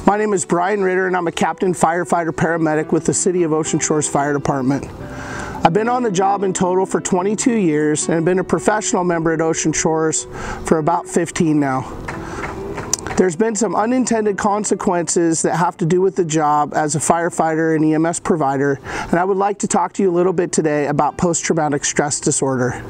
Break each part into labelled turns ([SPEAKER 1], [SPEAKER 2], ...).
[SPEAKER 1] My name is Brian Ritter and I'm a captain firefighter paramedic with the City of Ocean Shores Fire Department. I've been on the job in total for 22 years and been a professional member at Ocean Shores for about 15 now. There's been some unintended consequences that have to do with the job as a firefighter and EMS provider, and I would like to talk to you a little bit today about post-traumatic stress disorder.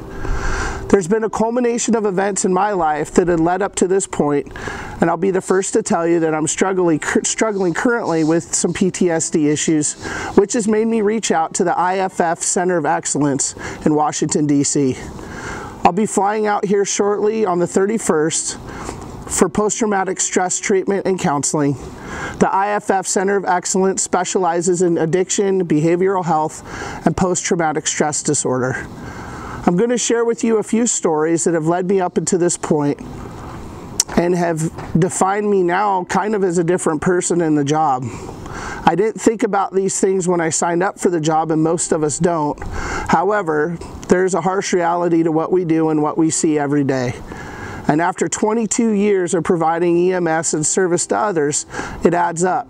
[SPEAKER 1] There's been a culmination of events in my life that had led up to this point, and I'll be the first to tell you that I'm struggling currently with some PTSD issues, which has made me reach out to the IFF Center of Excellence in Washington, D.C. I'll be flying out here shortly on the 31st for post-traumatic stress treatment and counseling. The IFF Center of Excellence specializes in addiction, behavioral health, and post-traumatic stress disorder. I'm going to share with you a few stories that have led me up until this point and have defined me now kind of as a different person in the job. I didn't think about these things when I signed up for the job, and most of us don't. However, there's a harsh reality to what we do and what we see every day. And after 22 years of providing EMS and service to others, it adds up.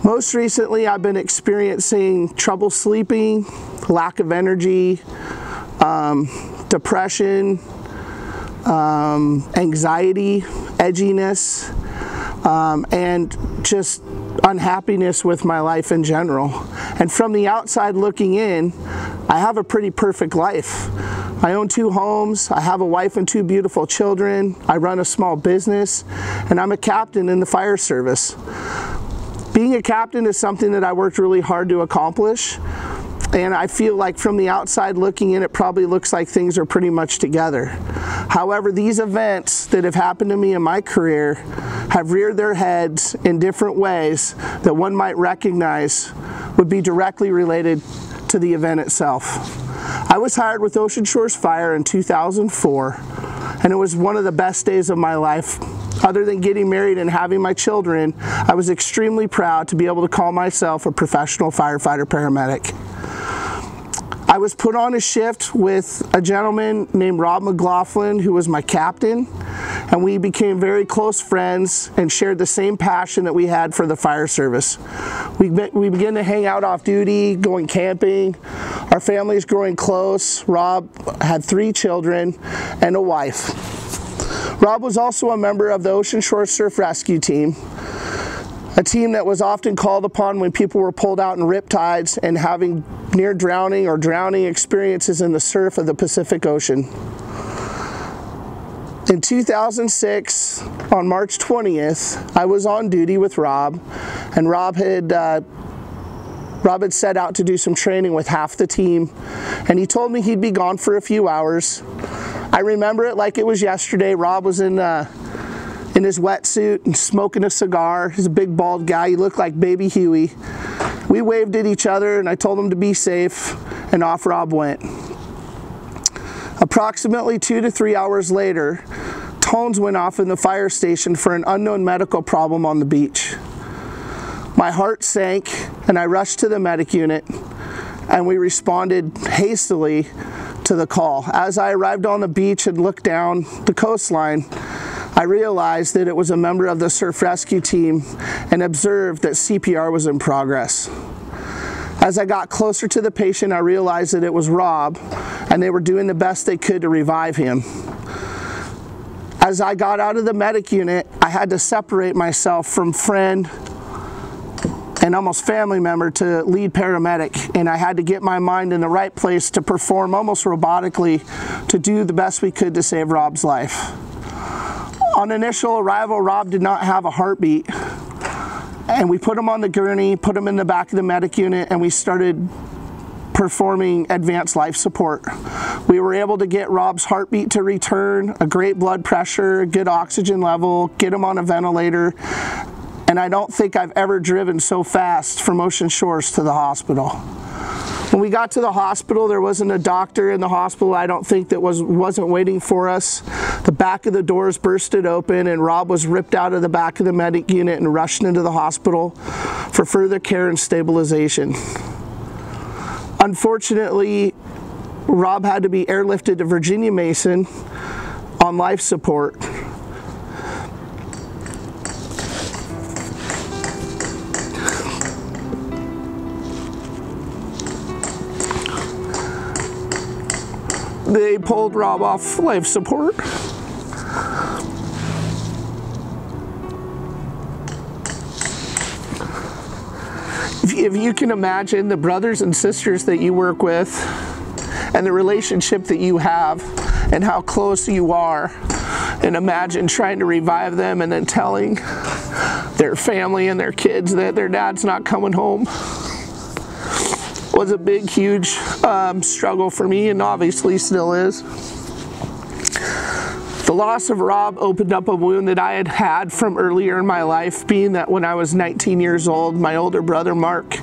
[SPEAKER 1] Most recently, I've been experiencing trouble sleeping, lack of energy, depression, anxiety, edginess, and just unhappiness with my life in general. And from the outside looking in, I have a pretty perfect life. I own 2 homes, I have a wife and 2 beautiful children, I run a small business, and I'm a captain in the fire service. Being a captain is something that I worked really hard to accomplish, and I feel like from the outside looking in, it probably looks like things are pretty much together. However, these events that have happened to me in my career have reared their heads in different ways that one might recognize would be directly related to the event itself. I was hired with Ocean Shores Fire in 2004, and it was one of the best days of my life. Other than getting married and having my children, I was extremely proud to be able to call myself a professional firefighter paramedic. I was put on a shift with a gentleman named Rob McLaughlin, who was my captain, and we became very close friends and shared the same passion that we had for the fire service. We began to hang out off duty, going camping. Our families growing close. Rob had 3 children and a wife. Rob was also a member of the Ocean Shore Surf Rescue Team, a team that was often called upon when people were pulled out in riptides and having near drowning or drowning experiences in the surf of the Pacific Ocean. In 2006, on March 20th, I was on duty with Rob, and Rob had set out to do some training with half the team, and he told me he'd be gone for a few hours. I remember it like it was yesterday. Rob was in his wetsuit and smoking a cigar. He's a big bald guy. He looked like baby Huey. We waved at each other and I told him to be safe, and off Rob went. Approximately 2 to 3 hours later, tones went off in the fire station for an unknown medical problem on the beach. My heart sank and I rushed to the medic unit, and we responded hastily to the call. As I arrived on the beach and looked down the coastline, I realized that it was a member of the surf rescue team and observed that CPR was in progress. As I got closer to the patient, I realized that it was Rob, and they were doing the best they could to revive him. As I got out of the medic unit, I had to separate myself from friend and almost family member to lead paramedic, and I had to get my mind in the right place to perform almost robotically to do the best we could to save Rob's life. On initial arrival, Rob did not have a heartbeat, and we put him on the gurney, put him in the back of the medic unit, and we started performing advanced life support. We were able to get Rob's heartbeat to return, a great blood pressure, good oxygen level, get him on a ventilator, and I don't think I've ever driven so fast from Ocean Shores to the hospital. When we got to the hospital, there wasn't a doctor in the hospital, I don't think, that wasn't waiting for us. The back of the doors bursted open, and Rob was ripped out of the back of the medic unit and rushed into the hospital for further care and stabilization. Unfortunately, Rob had to be airlifted to Virginia Mason on life support. they pulled Rob off life support. If you can imagine the brothers and sisters that you work with and the relationship that you have and how close you are, and imagine trying to revive them and then telling their family and their kids that their dad's not coming home, was a big, huge struggle for me, and obviously still is. The loss of Rob opened up a wound that I had had from earlier in my life, being that when I was 19 years old, my older brother Mark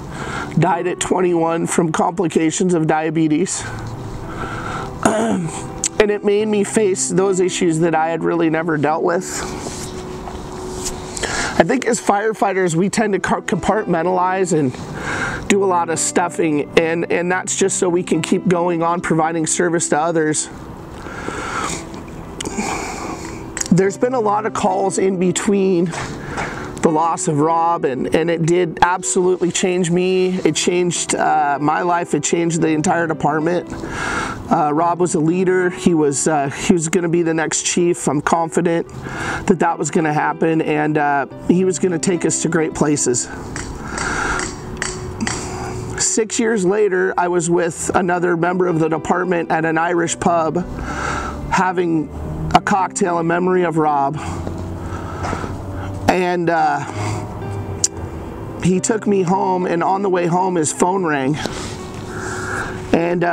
[SPEAKER 1] died at 21 from complications of diabetes. And it made me face those issues that I had really never dealt with. I think as firefighters, we tend to compartmentalize and do a lot of stuffing, and that's just so we can keep going on providing service to others. There's been a lot of calls in between the loss of Rob, and it did absolutely change me. It changed my life. It changed the entire department. Rob was a leader. He was going to be the next chief. I'm confident that that was going to happen, and he was going to take us to great places. 6 years later, I was with another member of the department at an Irish pub having a cocktail in memory of Rob. And he took me home, and on the way home his phone rang. And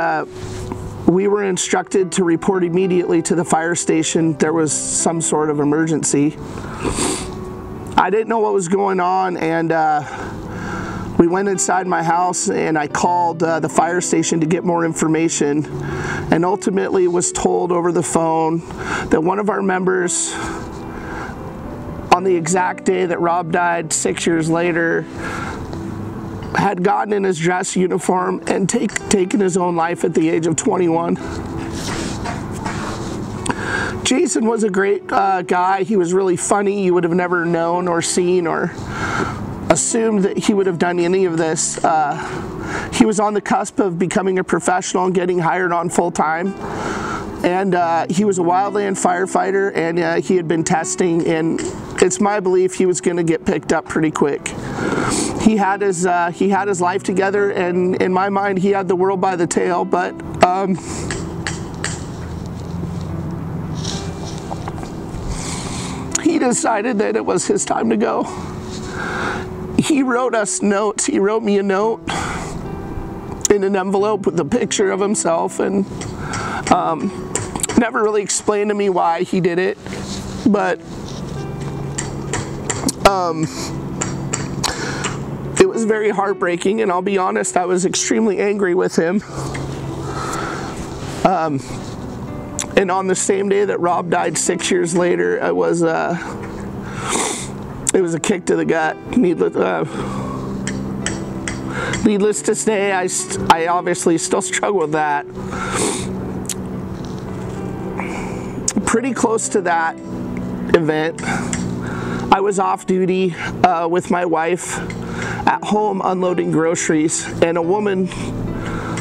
[SPEAKER 1] we were instructed to report immediately to the fire station. There was some sort of emergency. I didn't know what was going on, and we went inside my house, and I called the fire station to get more information, and ultimately was told over the phone that one of our members, on the exact day that Rob died 6 years later, had gotten in his dress uniform and taken his own life at the age of 21. Jason was a great guy. He was really funny. You would have never known or seen or assumed that he would have done any of this. He was on the cusp of becoming a professional and getting hired on full-time. And he was a wildland firefighter, and he had been testing, and it's my belief he was going to get picked up pretty quick. He had his life together, and in my mind he had the world by the tail, but he decided that it was his time to go. He wrote us notes. He wrote me a note in an envelope with a picture of himself, and never really explained to me why he did it, but it was very heartbreaking, and I'll be honest, I was extremely angry with him. And on the same day that Rob died 6 years later, it was a kick to the gut. Needless to say, I obviously still struggle with that. Pretty close to that event, I was off duty with my wife at home unloading groceries, and a woman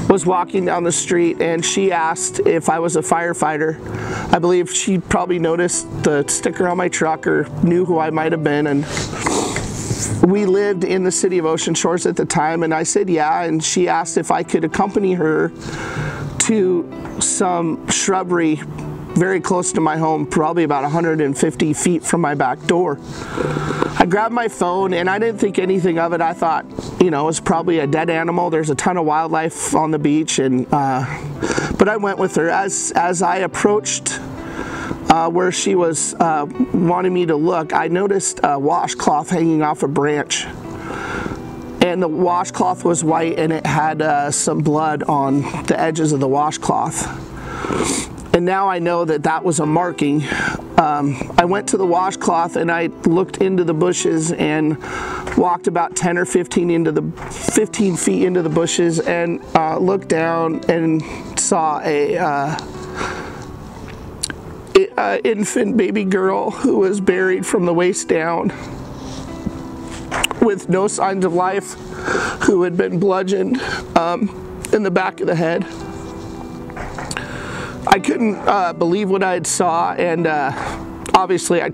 [SPEAKER 1] was walking down the street, and she asked if I was a firefighter. I believe she probably noticed the sticker on my truck or knew who I might have been, and we lived in the city of Ocean Shores at the time, and I said yeah, and she asked if I could accompany her to some shrubbery very close to my home, probably about 150 feet from my back door. I grabbed my phone, and I didn't think anything of it. I thought, you know, it's probably a dead animal. There's a ton of wildlife on the beach, and but I went with her. As I approached where she was wanting me to look, I noticed a washcloth hanging off a branch, and the washcloth was white, and it had some blood on the edges of the washcloth. And now I know that that was a marking. I went to the washcloth, and I looked into the bushes and walked about 10 or 15 feet into the bushes, and looked down and saw a infant baby girl who was buried from the waist down with no signs of life, who had been bludgeoned in the back of the head. I couldn't believe what I saw, and obviously I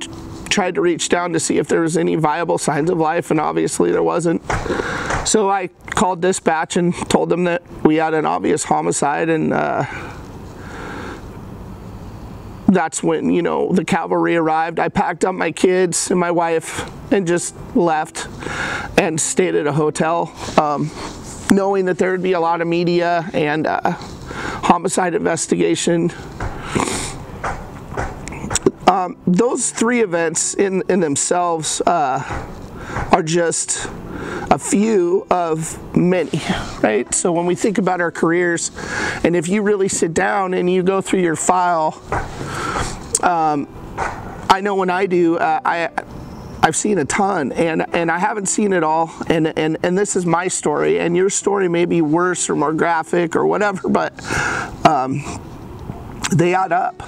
[SPEAKER 1] tried to reach down to see if there was any viable signs of life, and obviously there wasn't. So I called dispatch and told them that we had an obvious homicide, and that's when, you know, the cavalry arrived. I packed up my kids and my wife and just left and stayed at a hotel, knowing that there would be a lot of media and homicide investigation. Those three events in themselves are just a few of many, right? So when we think about our careers, and if you really sit down and you go through your file, I know when I do, I've seen a ton, and I haven't seen it all, and this is my story, and your story may be worse or more graphic or whatever, but they add up.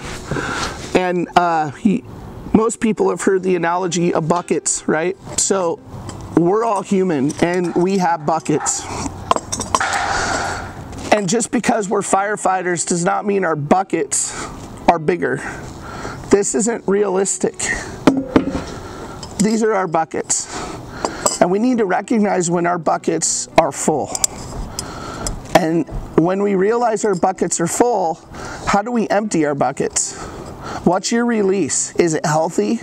[SPEAKER 1] And most people have heard the analogy of buckets, right? So we're all human, and we have buckets. And just because we're firefighters does not mean our buckets are bigger. This isn't realistic. These are our buckets. And we need to recognize when our buckets are full. And when we realize our buckets are full, how do we empty our buckets? What's your release? Is it healthy?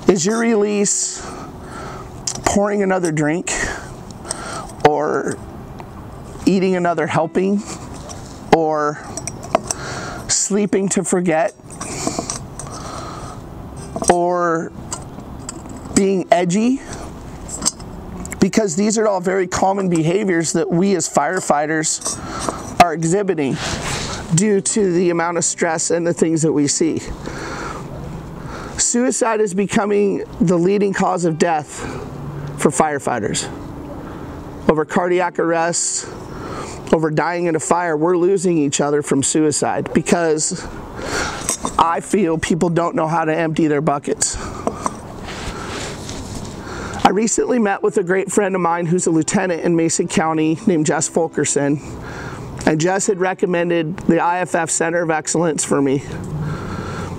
[SPEAKER 1] Is your release pouring another drink? Or eating another helping? Or sleeping to forget? Or being edgy? Because these are all very common behaviors that we as firefighters are exhibiting due to the amount of stress and the things that we see. Suicide is becoming the leading cause of death for firefighters. Over cardiac arrests, over dying in a fire, we're losing each other from suicide because I feel people don't know how to empty their buckets. I recently met with a great friend of mine who's a lieutenant in Mason County named Jess Fulkerson. And Jess had recommended the IFF Center of Excellence for me.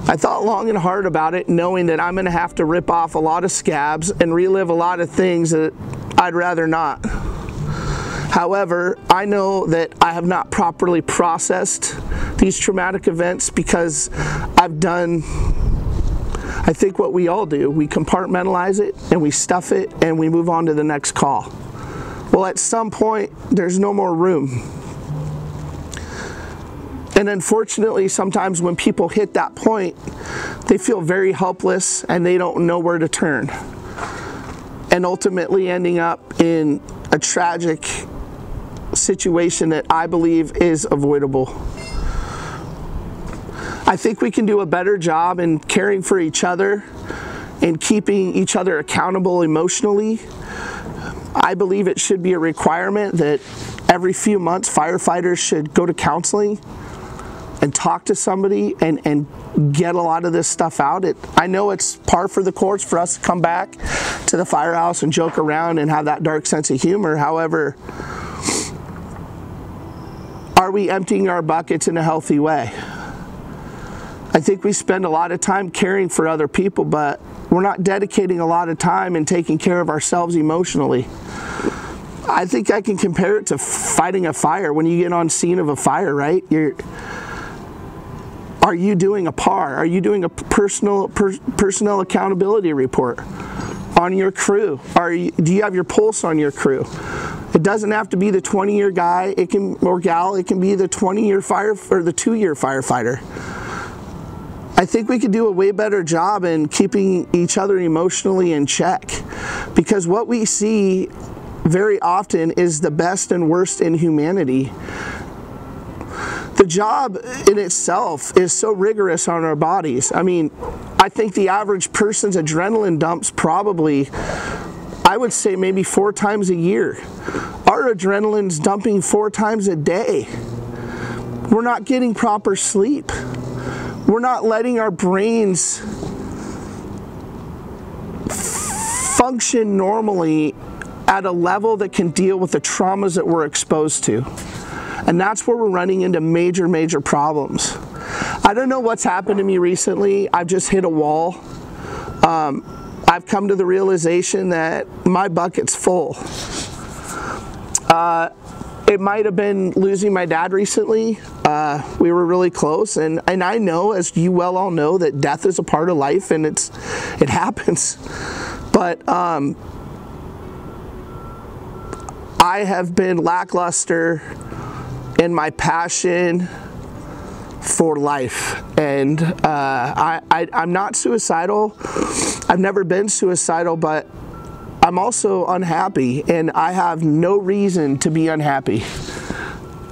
[SPEAKER 1] I thought long and hard about it, knowing that I'm going to have to rip off a lot of scabs and relive a lot of things that I'd rather not. However, I know that I have not properly processed these traumatic events because I've done, I think, what we all do. We compartmentalize it and we stuff it and we move on to the next call. Well, at some point, there's no more room. And unfortunately, sometimes when people hit that point, they feel very helpless and they don't know where to turn. And ultimately ending up in a tragic situation that I believe is avoidable. I think we can do a better job in caring for each other and keeping each other accountable emotionally. I believe it should be a requirement that every few months firefighters should go to counseling and talk to somebody and get a lot of this stuff out. I know it's par for the course for us to come back to the firehouse and joke around and have that dark sense of humor. However, are we emptying our buckets in a healthy way? I think we spend a lot of time caring for other people, but we're not dedicating a lot of time in taking care of ourselves emotionally. I think I can compare it to fighting a fire. When you get on scene of a fire, right? Are you doing a PAR? Are you doing a personnel accountability report on your crew? Do you have your pulse on your crew? It doesn't have to be the 20-year guy or gal. It can be the 20-year or the 2-year firefighter. I think we could do a way better job in keeping each other emotionally in check, because what we see very often is the best and worst in humanity. The job in itself is so rigorous on our bodies. I mean, I think the average person's adrenaline dumps probably, I would say maybe 4 times a year. Our adrenaline's dumping 4 times a day. We're not getting proper sleep. We're not letting our brains function normally at a level that can deal with the traumas that we're exposed to. And that's where we're running into major problems. I don't know what's happened to me recently. I've just hit a wall. I've come to the realization that my bucket's full. It might have been losing my dad recently. We were really close, and I know, as you well all know, that death is a part of life, and it happens. But I have been lackluster in my passion for life, and I'm not suicidal. I've never been suicidal, but I'm also unhappy, and I have no reason to be unhappy.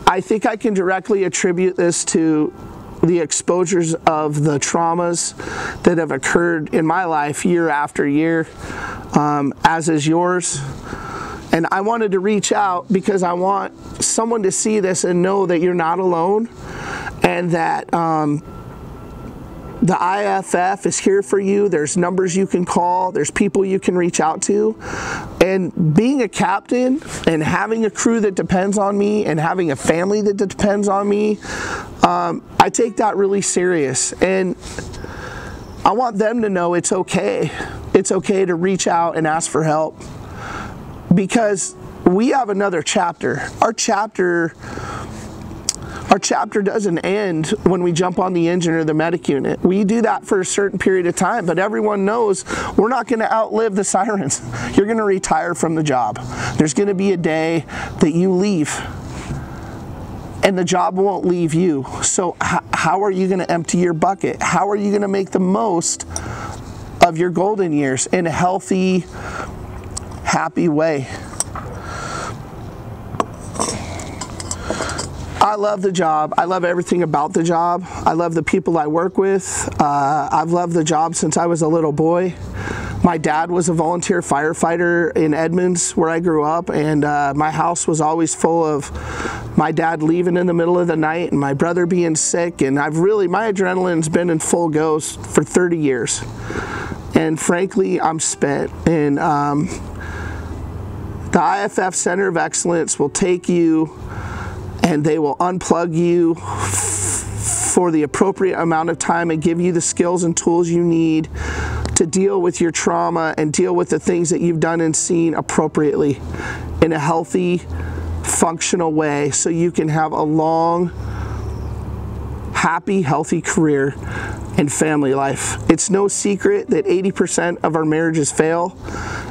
[SPEAKER 1] I think I can directly attribute this to the exposures of the traumas that have occurred in my life year after year, as is yours. And I wanted to reach out because I want someone to see this and know that you're not alone, and that the IFF is here for you. There's numbers you can call. There's people you can reach out to. And being a captain and having a crew that depends on me and having a family that depends on me, I take that really serious. And I want them to know it's okay. It's okay to reach out and ask for help, because we have another chapter. Our chapter doesn't end when we jump on the engine or the medic unit. We do that for a certain period of time, but everyone knows we're not going to outlive the sirens. You're going to retire from the job. There's going to be a day that you leave, and the job won't leave you. So how are you going to empty your bucket? How are you going to make the most of your golden years in a healthy, happy way? I love the job. I love everything about the job. I love the people I work with. I've loved the job since I was a little boy. My dad was a volunteer firefighter in Edmonds, where I grew up, and my house was always full of my dad leaving in the middle of the night and my brother being sick, and my adrenaline's been in full go for 30 years. And frankly, I'm spent. And the IFF Center of Excellence will take you and they will unplug you for the appropriate amount of time and give you the skills and tools you need to deal with your trauma and deal with the things that you've done and seen appropriately in a healthy, functional way, so you can have a long, happy, healthy career and family life. It's no secret that 80% of our marriages fail,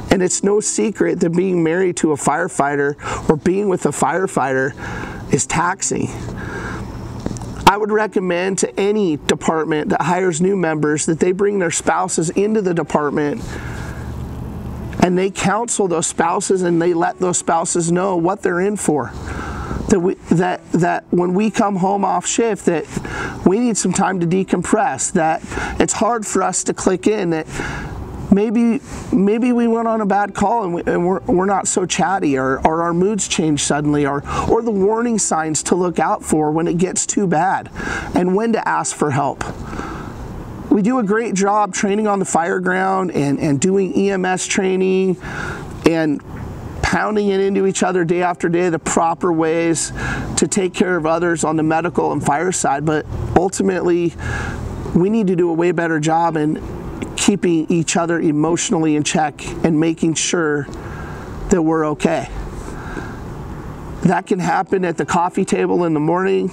[SPEAKER 1] and it's no secret that being married to a firefighter or being with a firefighter is taxing. I would recommend to any department that hires new members that they bring their spouses into the department, and they counsel those spouses and they let those spouses know what they're in for. That when we come home off shift, that we need some time to decompress, that it's hard for us to click in, that maybe we went on a bad call and we're not so chatty, or our moods change suddenly, or the warning signs to look out for when it gets too bad, and when to ask for help. We do a great job training on the fire ground and doing EMS training and pounding it into each other day after day, the proper ways to take care of others on the medical and fire side. But ultimately, we need to do a way better job in keeping each other emotionally in check and making sure that we're okay. That can happen at the coffee table in the morning,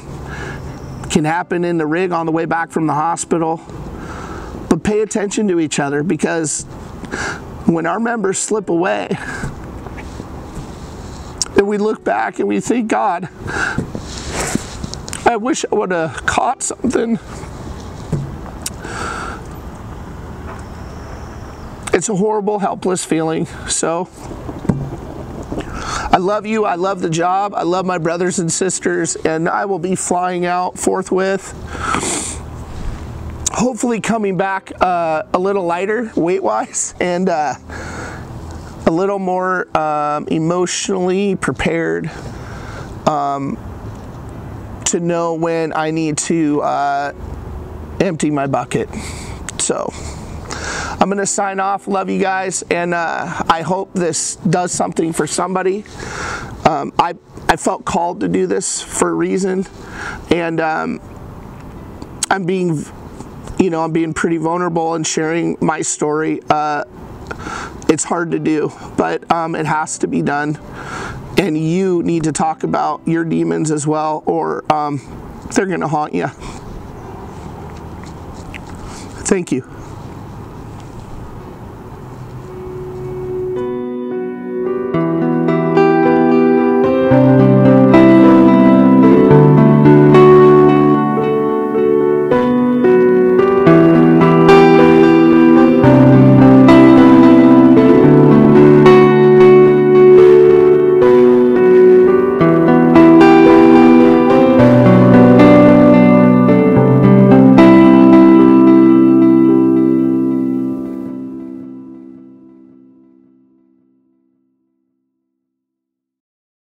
[SPEAKER 1] can happen in the rig on the way back from the hospital. But pay attention to each other, because when our members slip away and we look back and we think, God, I wish I would have caught something. It's a horrible, helpless feeling. So I love you. I love the job. I love my brothers and sisters, and I will be flying out forthwith. Hopefully coming back a little lighter weight-wise, and a little more emotionally prepared to know when I need to empty my bucket. So I'm going to sign off. Love you guys, and I hope this does something for somebody. I felt called to do this for a reason, and I'm being, you know, I'm being pretty vulnerable and sharing my story. It's hard to do, but it has to be done. And you need to talk about your demons as well, or they're going to haunt you. Thank you.